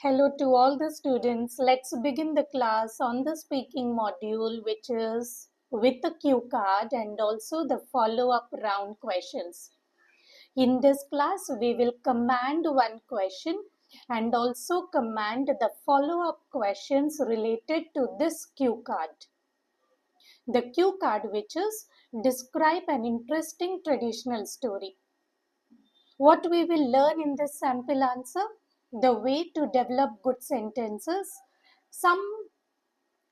Hello to all the students. Let's begin the class on the speaking module, which is with the cue card and also the follow-up round questions. In this class, we will command one question and also command the follow-up questions related to this cue card. The cue card, which is describe an interesting traditional story. What we will learn in this sample answer? The way to develop good sentences, some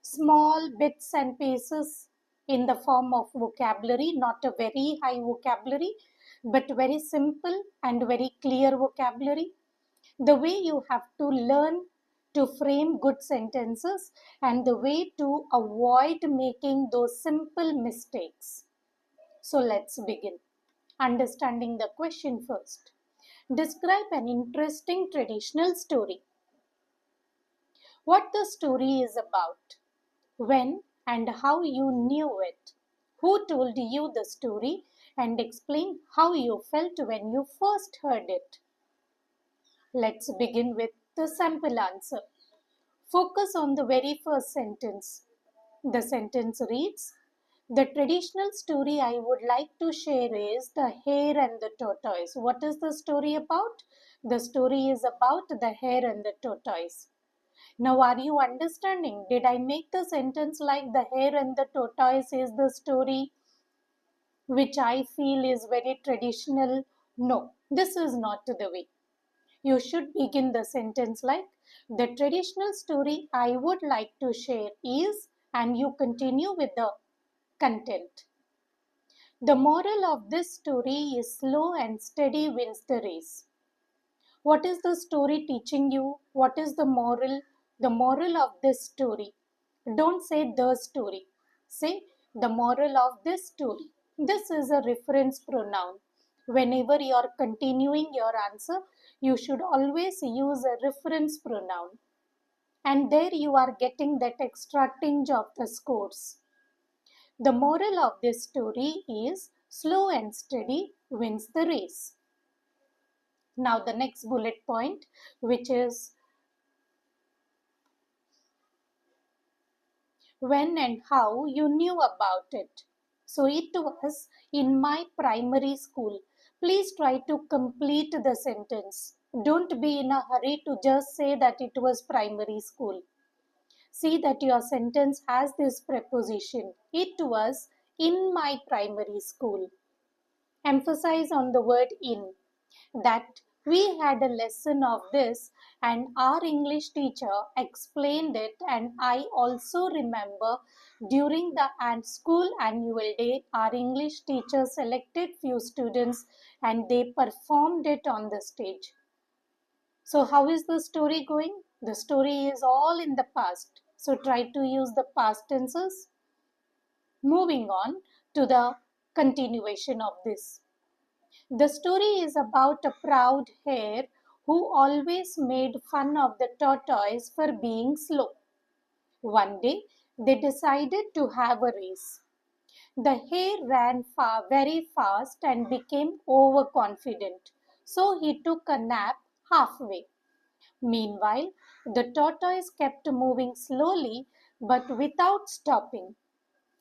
small bits and pieces in the form of vocabulary, not a very high vocabulary, but very simple and very clear vocabulary. The way you have to learn to frame good sentences and the way to avoid making those simple mistakes. So let's begin. Understanding the question first. Describe an interesting traditional story. What the story is about, when and how you knew it, who told you the story, and explain how you felt when you first heard it. Let's begin with the sample answer. Focus on the very first sentence. The sentence reads, the traditional story I would like to share is The Hare and the Tortoise. What is the story about? The story is about the hare and the tortoise. Now, are you understanding? Did I make the sentence like the hare and the tortoise is the story which I feel is very traditional? No, this is not the way. You should begin the sentence like the traditional story I would like to share is, and you continue with the content. The moral of this story is slow and steady wins the race. What is the story teaching you? What is the moral? The moral of this story. Don't say the story. Say the moral of this story. This is a reference pronoun. Whenever you are continuing your answer, you should always use a reference pronoun. And there you are getting that extra tinge of the scores. The moral of this story is slow and steady wins the race. Now the next bullet point, which is when and how you knew about it. So it was in my primary school. Please try to complete the sentence. Don't be in a hurry to just say that it was primary school. See that your sentence has this preposition. It was in my primary school. Emphasize on the word in. That we had a lesson of this and our English teacher explained it, and I also remember during the school annual day our English teacher selected few students and they performed it on the stage. So how is the story going? The story is all in the past. So try to use the past tenses. Moving on to the continuation of this. The story is about a proud hare who always made fun of the tortoise for being slow. One day, they decided to have a race. The hare ran very fast and became overconfident, so he took a nap halfway. Meanwhile, the tortoise kept moving slowly but without stopping.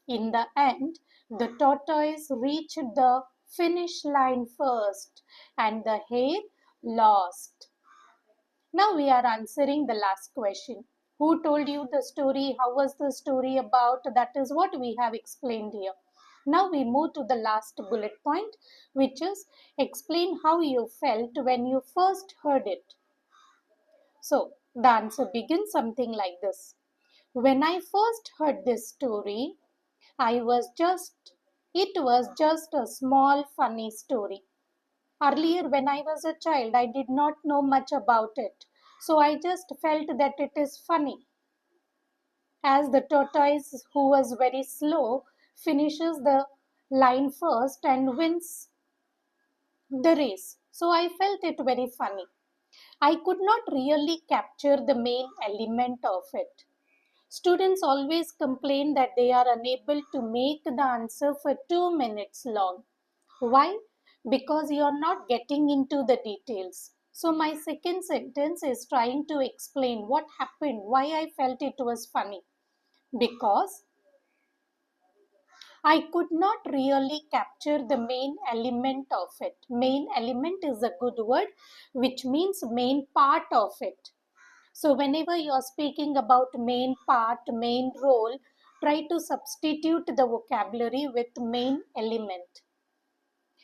In the end, the tortoise reached the finish line first and the hare lost. Now we are answering the last question. Who told you the story? How was the story about? That is what we have explained here. Now we move to the last bullet point, which is explain how you felt when you first heard it. So the answer begins something like this. When I first heard this story, it was just a small funny story. Earlier, when I was a child, I did not know much about it. So I just felt that it is funny. As the tortoise, who was very slow, finishes the line first and wins the race. So I felt it very funny. I could not really capture the main element of it. Students always complain that they are unable to make the answer for 2 minutes long. Why? Because you are not getting into the details. So my second sentence is trying to explain what happened, why I felt it was funny. Because I could not really capture the main element of it. Main element is a good word, which means main part of it. So whenever you are speaking about main part, main role, try to substitute the vocabulary with main element.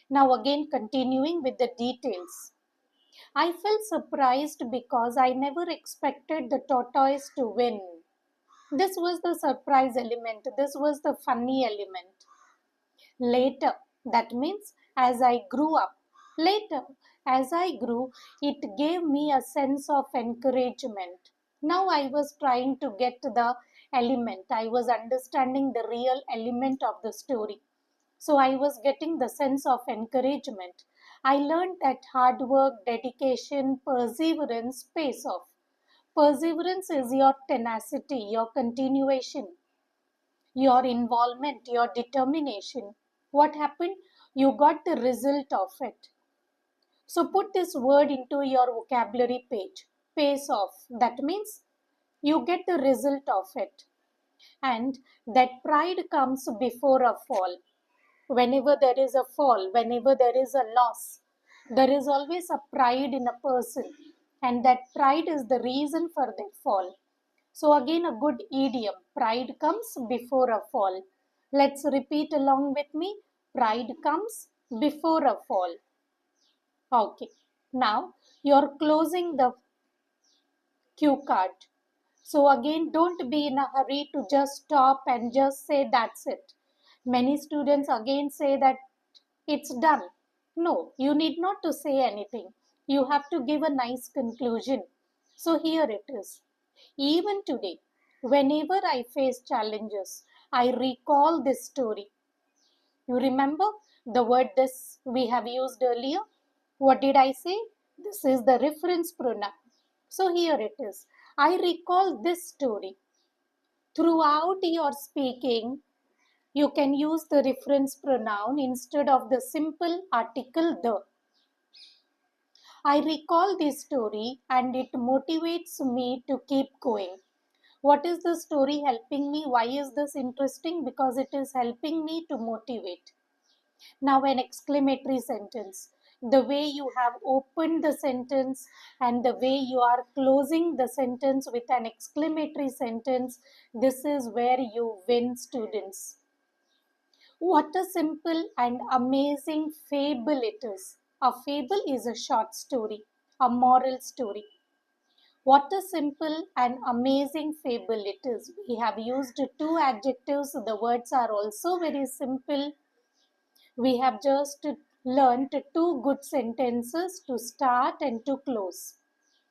Now again continuing with the details. I felt surprised because I never expected the tortoise to win. This was the surprise element. This was the funny element. Later, that means as I grew up. Later, as I grew, it gave me a sense of encouragement. Now I was trying to get the element. I was understanding the real element of the story. So I was getting the sense of encouragement. I learned that hard work, dedication, perseverance pays off. Perseverance is your tenacity, your continuation, your involvement, your determination. What happened? You got the result of it. So put this word into your vocabulary page. Pays off. That means you get the result of it. And that pride comes before a fall. Whenever there is a fall, whenever there is a loss, there is always a pride in a person. And that pride is the reason for that fall. So again, a good idiom. Pride comes before a fall. Let's repeat along with me. Pride comes before a fall. Okay. Now you're closing the cue card. So again, don't be in a hurry to just stop and just say that's it. Many students again say that it's done. No, you need not to say anything. You have to give a nice conclusion. So here it is. Even today, whenever I face challenges, I recall this story. You remember the word this we have used earlier? What did I say? This is the reference pronoun. So here it is. I recall this story. Throughout your speaking, you can use the reference pronoun instead of the simple article the. I recall this story and it motivates me to keep going. What is the story helping me? Why is this interesting? Because it is helping me to motivate. Now, an exclamatory sentence. The way you have opened the sentence and the way you are closing the sentence with an exclamatory sentence, this is where you win, students. What a simple and amazing fable it is. A fable is a short story, a moral story. What a simple and amazing fable it is. We have used two adjectives. The words are also very simple. We have just learned two good sentences to start and to close.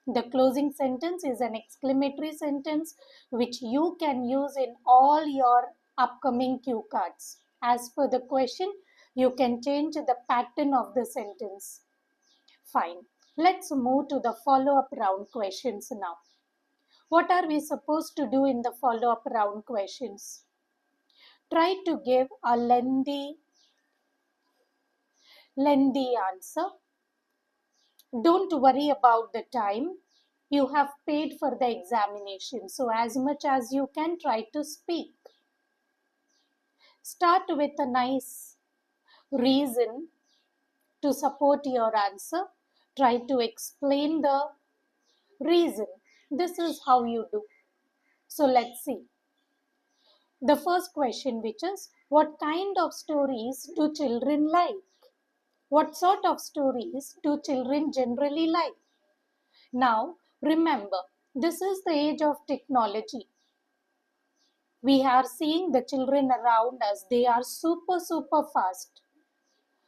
The closing sentence is an exclamatory sentence which you can use in all your upcoming cue cards. As per the question, you can change the pattern of the sentence. Fine. Let's move to the follow-up round questions now. What are we supposed to do in the follow-up round questions? Try to give a lengthy answer. Don't worry about the time. You have paid for the examination, so as much as you can, try to speak. Start with a nice reason to support your answer. Try to explain the reason. This is how you do. So let's see. The first question, which is, what kind of stories do children like? What sort of stories do children generally like? Now, remember, this is the age of technology. We are seeing the children around us. They are super fast.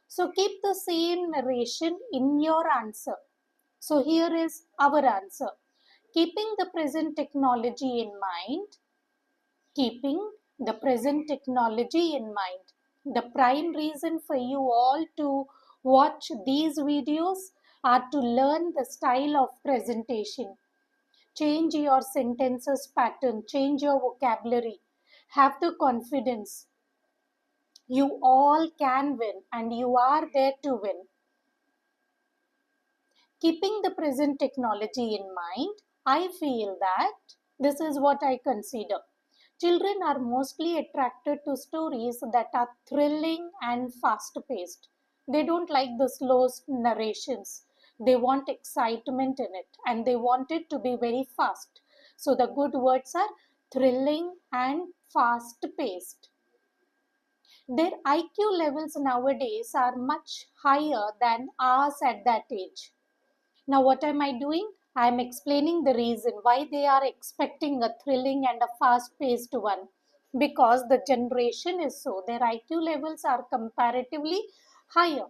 So keep the same narration in your answer. So here is our answer. Keeping the present technology in mind, keeping the present technology in mind. The prime reason for you all to watch these videos are to learn the style of presentation. Change your sentences pattern, change your vocabulary, have the confidence. You all can win and you are there to win. Keeping the present technology in mind, I feel that this is what I consider. Children are mostly attracted to stories that are thrilling and fast paced. They don't like the slow narrations. They want excitement in it and they want it to be very fast. So the good words are thrilling and fast paced. Their IQ levels nowadays are much higher than ours at that age. Now, what am I doing? I am explaining the reason why they are expecting a thrilling and a fast paced one. Because the generation is so, their IQ levels are comparatively higher.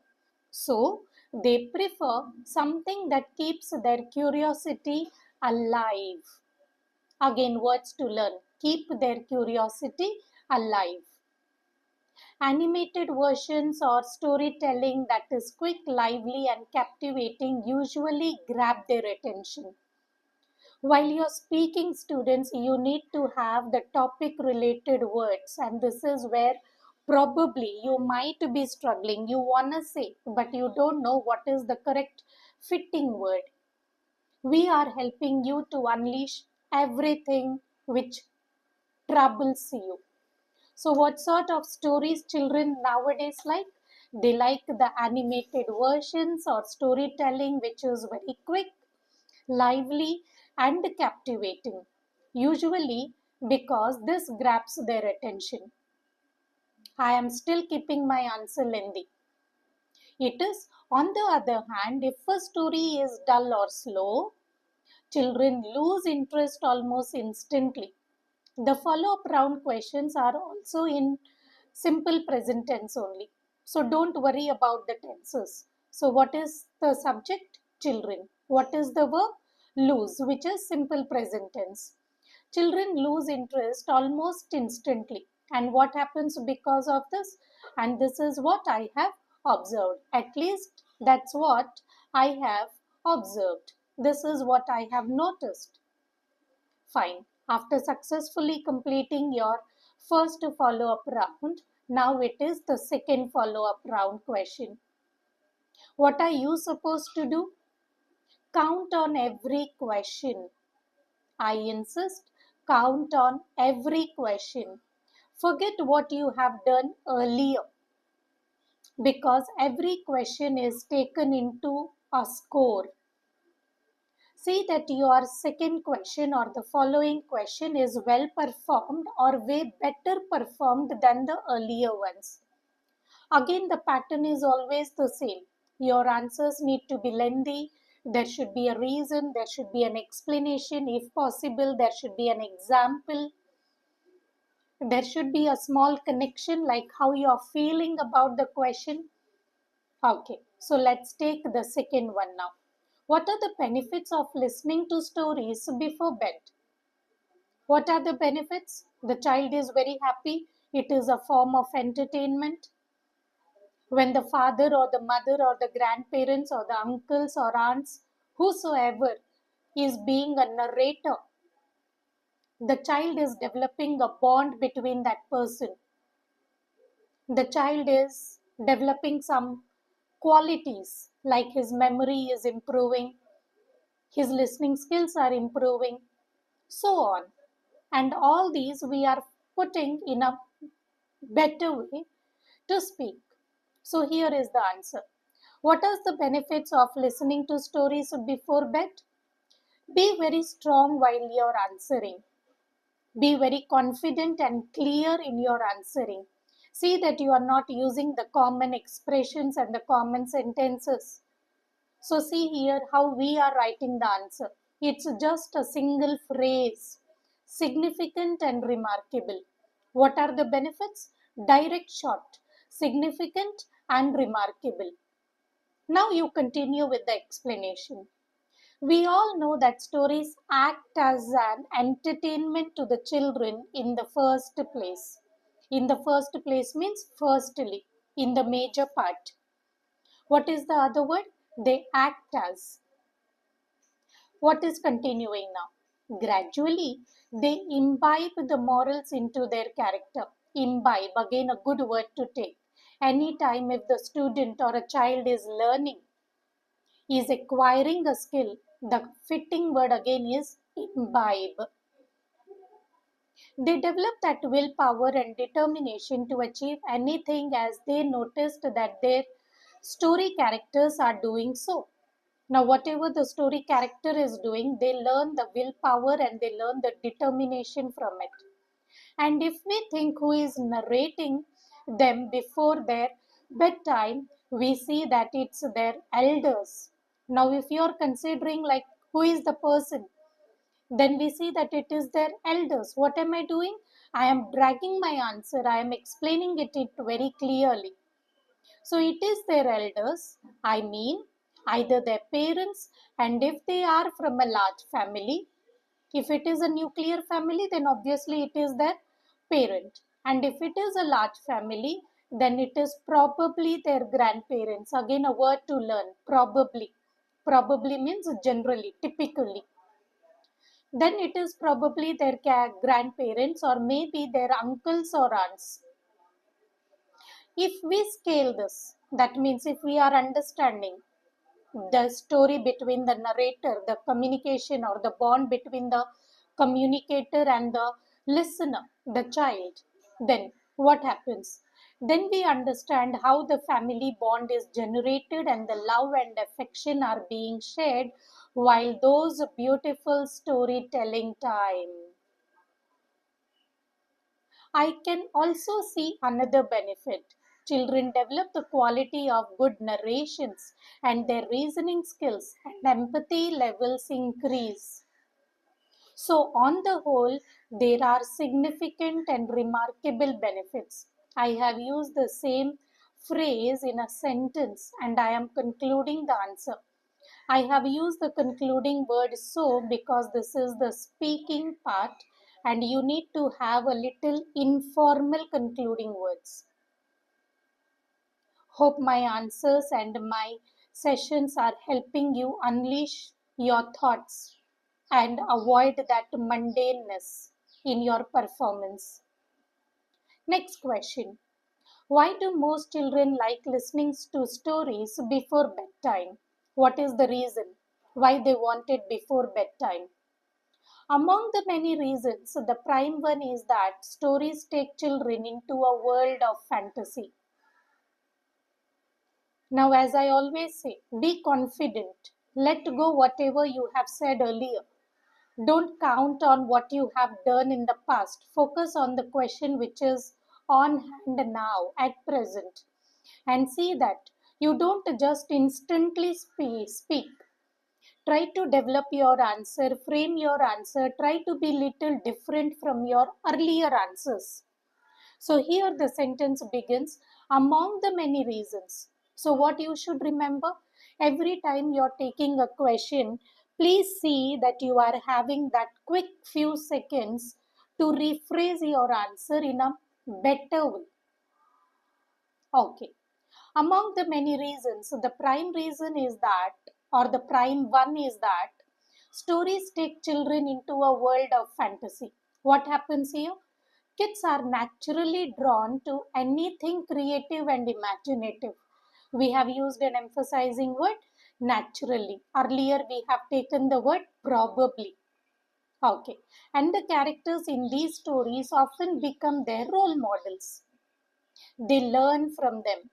So, they prefer something that keeps their curiosity alive. Again, words to learn. Keep their curiosity alive. Animated versions or storytelling that is quick, lively, and captivating usually grab their attention. While you're speaking, students, you need to have the topic related words, and this is where probably you might be struggling. You want to say, but you don't know what is the correct fitting word. We are helping you to unleash everything which troubles you. So, what sort of stories children nowadays like? They like the animated versions or storytelling, which is very quick, lively, and captivating. Usually, because this grabs their attention. I am still keeping my answer lengthy. It is, on the other hand, if a story is dull or slow, children lose interest almost instantly. The follow-up round questions are also in simple present tense only. So don't worry about the tenses. So what is the subject? Children. What is the verb? Lose, which is simple present tense. Children lose interest almost instantly. And what happens because of this? And this is what I have observed. At least that's what I have observed. This is what I have noticed. Fine. After successfully completing your first follow-up round, now it is the second follow-up round question. What are you supposed to do? Count on every question. I insist, count on every question. Forget what you have done earlier because every question is taken into a score. See that your second question or the following question is well performed or way better performed than the earlier ones. Again, the pattern is always the same. Your answers need to be lengthy. There should be a reason, there should be an explanation. If possible, there should be an example. There should be a small connection like how you are feeling about the question. Okay, so let's take the second one now. What are the benefits of listening to stories before bed? What are the benefits? The child is very happy. It is a form of entertainment. When the father or the mother or the grandparents or the uncles or aunts, whosoever is being a narrator, the child is developing a bond between that person. The child is developing some qualities like his memory is improving, his listening skills are improving, so on. And all these we are putting in a better way to speak. So here is the answer. What are the benefits of listening to stories before bed? Be very strong while you're answering. Be very confident and clear in your answering. See that you are not using the common expressions and the common sentences. So see here how we are writing the answer. It's just a single phrase, significant and remarkable. What are the benefits? Direct, short, significant and remarkable. Now you continue with the explanation. We all know that stories act as an entertainment to the children in the first place. In the first place means firstly, in the major part. What is the other word? They act as. What is continuing now? Gradually, they imbibe the morals into their character. Imbibe, again a good word to take. Anytime if the student or a child is learning, is acquiring a skill. The fitting word again is imbibe. They develop that willpower and determination to achieve anything as they noticed that their story characters are doing so. Now, whatever the story character is doing, they learn the willpower and they learn the determination from it. And if we think who is narrating them before their bedtime, we see that it's their elders. Now, if you're considering like who is the person, then we see that it is their elders. What am I doing? I am dragging my answer. I am explaining it very clearly. So it is their elders, I mean, either their parents, and if they are from a large family, if it is a nuclear family, then obviously it is their parent. And if it is a large family, then it is probably their grandparents. Again, a word to learn, probably. Probably means generally, typically. Then it is probably their grandparents or maybe their uncles or aunts. If we scale this, that means if we are understanding the story between the narrator, the communication or the bond between the communicator and the listener, the child, then what happens? Then we understand how the family bond is generated and the love and affection are being shared while those beautiful storytelling time. I can also see another benefit. Children develop the quality of good narrations and their reasoning skills and empathy levels increase. So, on the whole, there are significant and remarkable benefits. I have used the same phrase in a sentence and I am concluding the answer. I have used the concluding word so because this is the speaking part and you need to have a little informal concluding words. Hope my answers and my sessions are helping you unleash your thoughts and avoid that mundaneness in your performance. Next question. Why do most children like listening to stories before bedtime? What is the reason why they want it before bedtime? Among the many reasons, the prime one is that stories take children into a world of fantasy. Now, as I always say, be confident. Let go whatever you have said earlier. Don't count on what you have done in the past. Focus on the question which is on hand now, at present. And see that you don't just instantly speak. Try to develop your answer, frame your answer, try to be little different from your earlier answers. So here the sentence begins, among the many reasons. So what you should remember, every time you're taking a question, please see that you are having that quick few seconds to rephrase your answer in a better way. Okay. Among the many reasons, the prime reason is that, or the prime one is that, stories take children into a world of fantasy. What happens here? Kids are naturally drawn to anything creative and imaginative. We have used an emphasizing word, naturally. Earlier, we have taken the word probably. Okay. And the characters in these stories often become their role models. They learn from them,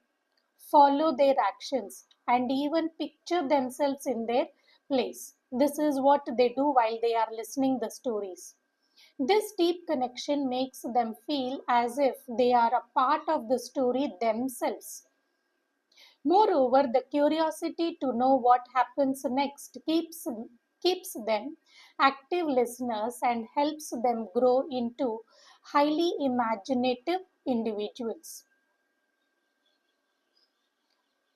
follow their actions, and even picture themselves in their place. This is what they do while they are listening the stories. This deep connection makes them feel as if they are a part of the story themselves. Moreover, the curiosity to know what happens next keeps them active listeners and helps them grow into highly imaginative individuals.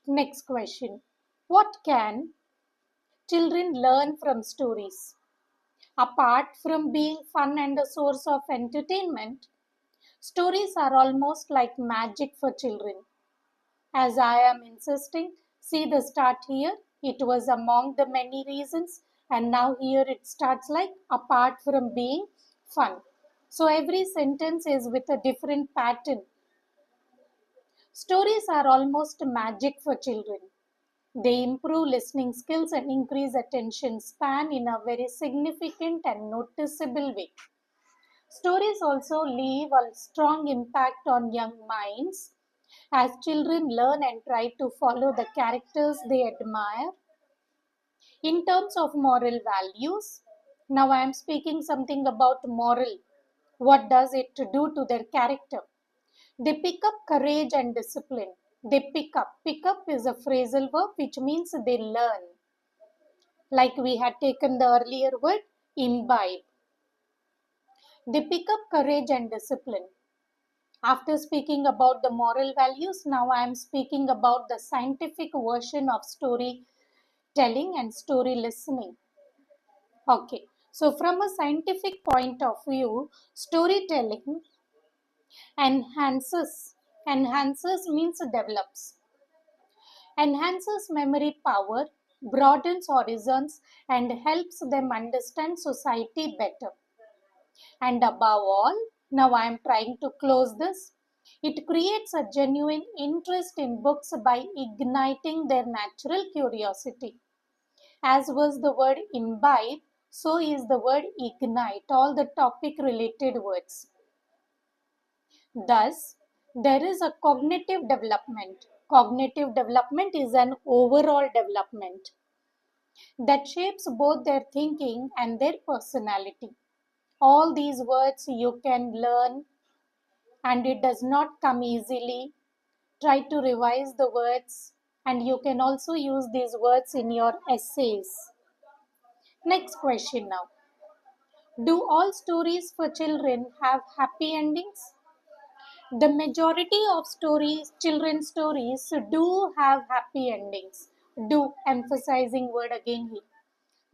Next question. What can children learn from stories? Apart from being fun and a source of entertainment, stories are almost like magic for children. As I am insisting, see the start here. It was among the many reasons, and now here it starts like apart from being fun. So every sentence is with a different pattern. Stories are almost magic for children. They improve listening skills and increase attention span in a very significant and noticeable way. Stories also leave a strong impact on young minds as children learn and try to follow the characters they admire. In terms of moral values, now I am speaking something about moral. What does it do to their character? They pick up courage and discipline. They pick up. Pick up is a phrasal verb which means they learn. Like we had taken the earlier word, imbibe. They pick up courage and discipline. After speaking about the moral values, now I am speaking about the scientific version of storytelling and story listening. Okay, so from a scientific point of view, storytelling enhances means develops, enhances memory power, broadens horizons, and helps them understand society better. And above all, now I am trying to close this. It creates a genuine interest in books by igniting their natural curiosity. As was the word imbibe, so is the word ignite, all the topic related words. Thus, there is a cognitive development. Cognitive development is an overall development that shapes both their thinking and their personality. All these words you can learn and it does not come easily. Try to revise the words and you can also use these words in your essays. Next question now. Do all stories for children have happy endings? The majority of stories, children's stories, do have happy endings. Do, emphasizing word again here.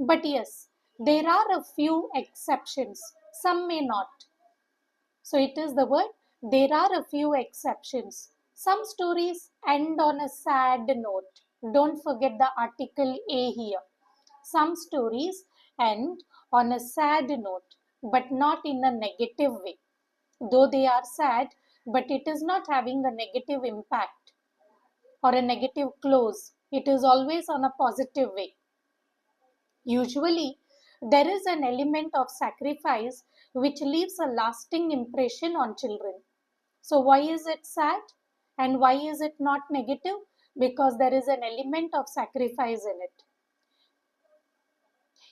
But yes, there are a few exceptions. Some may not. So it is the word, there are a few exceptions. Some stories end on a sad note. Don't forget the article A here. Some stories end on a sad note, but not in a negative way. Though they are sad, but it is not having a negative impact or a negative close. It is always on a positive way. Usually, there is an element of sacrifice which leaves a lasting impression on children. So, why is it sad and why is it not negative? Because there is an element of sacrifice in it.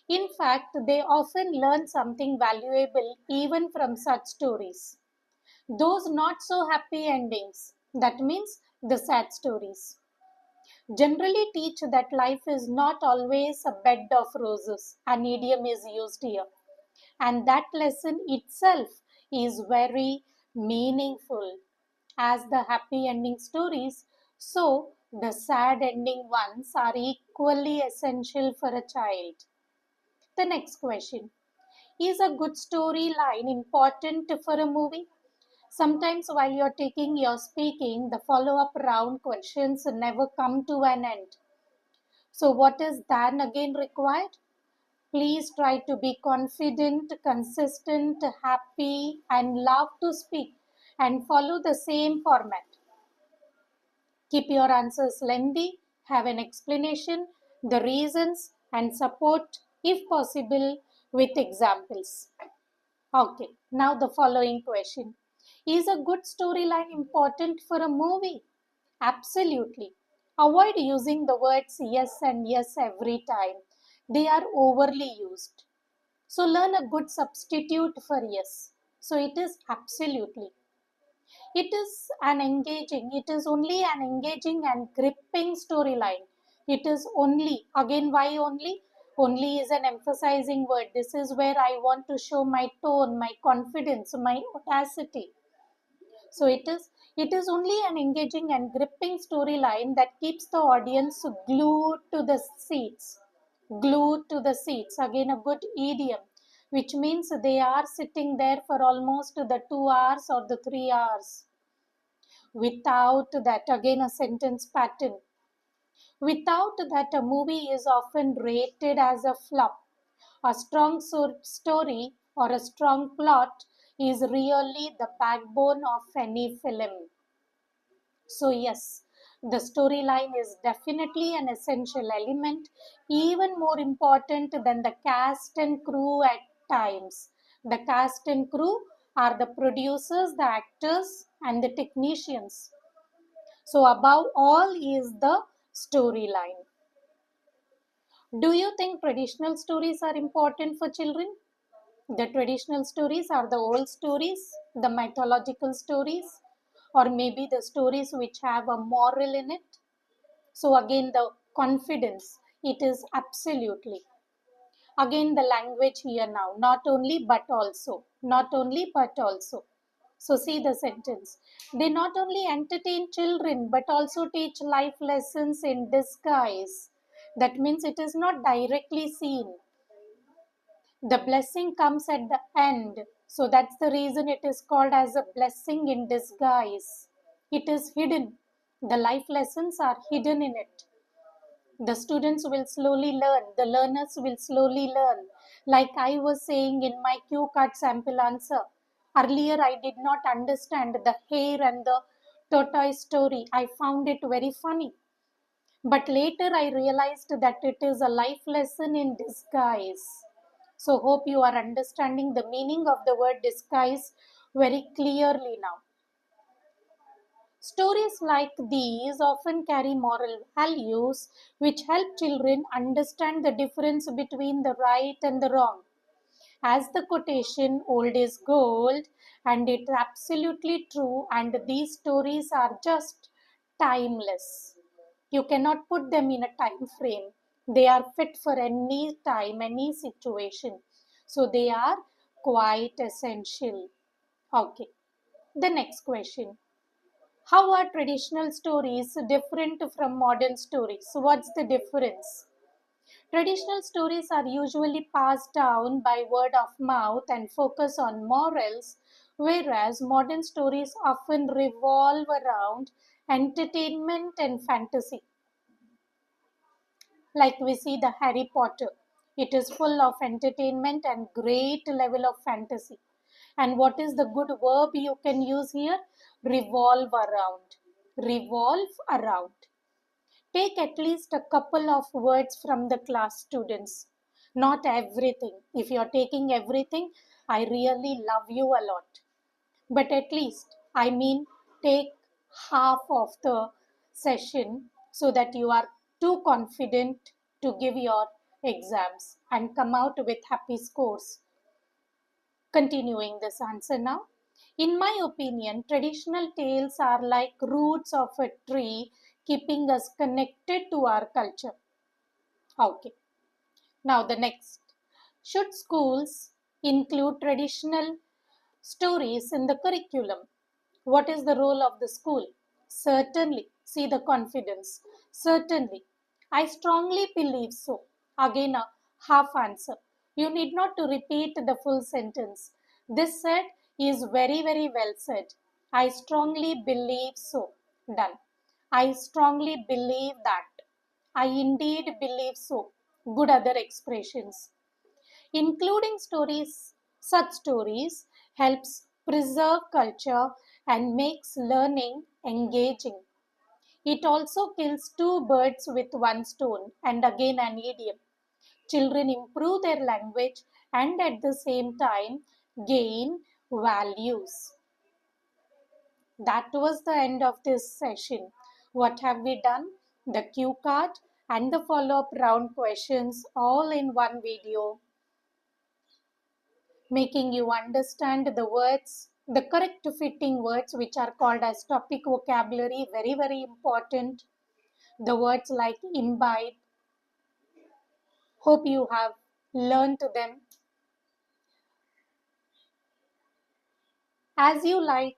In fact, they often learn something valuable even from such stories. Those not so happy endings, that means the sad stories, generally teach that life is not always a bed of roses. An idiom is used here. And that lesson itself is very meaningful. As the happy ending stories, so the sad ending ones are equally essential for a child. The next question. Is a good storyline important for a movie? Sometimes while you're taking your speaking, the follow-up round questions never come to an end. So what is then again required? Please try to be confident, consistent, happy, and love to speak and follow the same format. Keep your answers lengthy, have an explanation, the reasons, and support, if possible, with examples. Okay, now the following question. Is a good storyline important for a movie? Absolutely. Avoid using the words yes and yes every time. They are overly used. So learn a good substitute for yes. So it is absolutely. It is only an engaging and gripping storyline. It is only, again, why only? Only is an emphasizing word. This is where I want to show my tone, my confidence, my audacity. So it is only an engaging and gripping storyline that keeps the audience glued to the seats. Glued to the seats. Again, a good idiom, which means they are sitting there for almost the 2 hours or the 3 hours. Without that, again, a sentence pattern. Without that, a movie is often rated as a flop. A strong story or a strong plot is really the backbone of any film. So, yes, The storyline is definitely an essential element, even more important than the cast and crew at times. The cast and crew are the producers, the actors, and the technicians. So, above all is the storyline. Do you think traditional stories are important for children? The traditional stories are the old stories, the mythological stories, or maybe the stories which have a moral in it. So, again, the confidence, it is absolutely. Again, the language here now, not only but also, not only but also. So, see the sentence. They not only entertain children but also teach life lessons in disguise. That means it is not directly seen. The blessing comes at the end. So, that's the reason it is called as a blessing in disguise. It is hidden. The life lessons are hidden in it. The students will slowly learn, the learners will slowly learn. Like I was saying in my cue card sample answer, earlier I did not understand the hare and the tortoise story. I found it very funny. But later I realized that it is a life lesson in disguise. So, hope you are understanding the meaning of the word disguise very clearly now. Stories like these often carry moral values which help children understand the difference between the right and the wrong. As the quotation, old is gold, and it's absolutely true, and these stories are just timeless. You cannot put them in a time frame. They are fit for any time, any situation. So they are quite essential. Okay. The next question. How are traditional stories different from modern stories? What's the difference? Traditional stories are usually passed down by word of mouth and focus on morals, whereas modern stories often revolve around entertainment and fantasy. Like we see the Harry Potter, it is full of entertainment and great level of fantasy. And what is the good verb you can use here? Revolve around. Revolve around. Take at least a couple of words from the class, students. Not everything. If you're taking everything, I really love you a lot. But at least, I mean, take half of the session so that you are too confident to give your exams and come out with happy scores. Continuing this answer now. In my opinion, traditional tales are like roots of a tree keeping us connected to our culture. Okay. Now the next. Should schools include traditional stories in the curriculum? What is the role of the school? Certainly. See the confidence. Certainly. I strongly believe so. Again, a half answer. You need not to repeat the full sentence. This said is very, very well said. I strongly believe so. Done. I strongly believe that. I indeed believe so. Good other expressions. Including stories, such stories helps preserve culture and makes learning engaging. It also kills two birds with one stone, and again an idiom. Children improve their language and at the same time gain values. That was the end of this session. What have we done? The cue card and the follow-up round questions all in one video, making you understand the words, the correct fitting words which are called as topic vocabulary, very, very important. The words like imbibe, hope you have learned them. As you like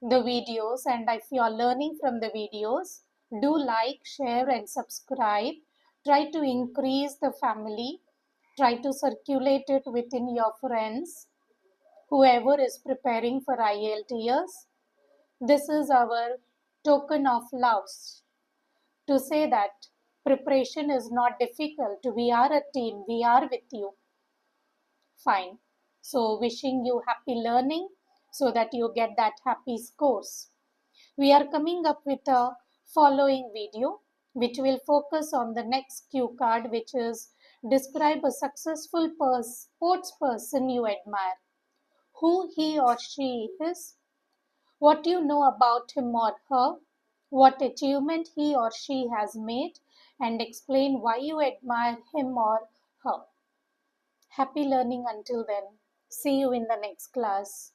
the videos and if you are learning from the videos, do like, share and subscribe. Try to increase the family. Try to circulate it within your friends, whoever is preparing for IELTS. This is our token of love to say that preparation is not difficult. We are a team. We are with you. Fine. So wishing you happy learning so that you get that happy scores. We are coming up with a following video, which will focus on the next cue card, which is describe a successful sports person you admire, who he or she is, what you know about him or her, what achievement he or she has made, and explain why you admire him or her. Happy learning until then. See you in the next class.